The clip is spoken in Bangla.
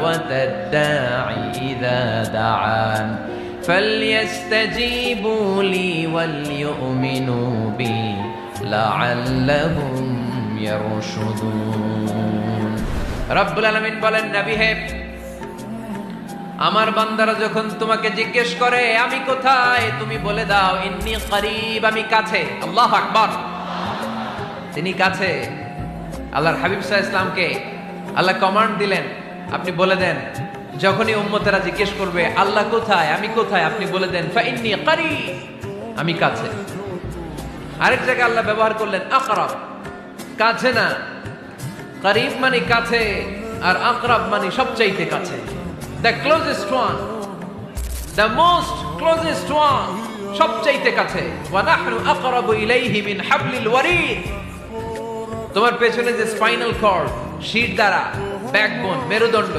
দাওয়াতাদ দাঈ ইযা দাআন ফালইস্তাজীবু লি ওয়াল ইউমিনু বি লাআল্লাহুম ইয়ারশুদুন। রব্বুল আলামিন বলেন, নবী হে, আমার বান্দারা যখন তোমাকে জিজ্ঞেস করে আমি কোথায়, তুমি বলে দাও ইন্নী করিব, আমি কাছে। আল্লাহু আকবার, তিনি কাছে। আল্লাহর হাবিব সাল্লাল্লাহু আলাইহি ওয়াসাল্লামকে আল্লাহ কমান্ড দিলেন, আপনি বলে দেন যখনই উম্মতেরা জিজ্ঞেস করবে আল্লাহ কোথায়, আমি কোথায়, আপনি বলে দেন ফা ইন্নী করিব, আমি কাছে। আরেক জায়গায় আল্লাহ ব্যবহার করলেন আকরাব, কাছে না। করিব মানে কাছে, আর আকরাব মানে সবচাইতে কাছে। The closest one, the most closest one, সবচাইতে কাছে। ওয়া নাহনু আকরাবু ইলাইহি মিন হাবলিল ওয়ারিদ। তোমার পেছনে যে স্পাইনাল কর্ড, শিরদাঁড়া, ব্যাকবোন, মেরুদণ্ড,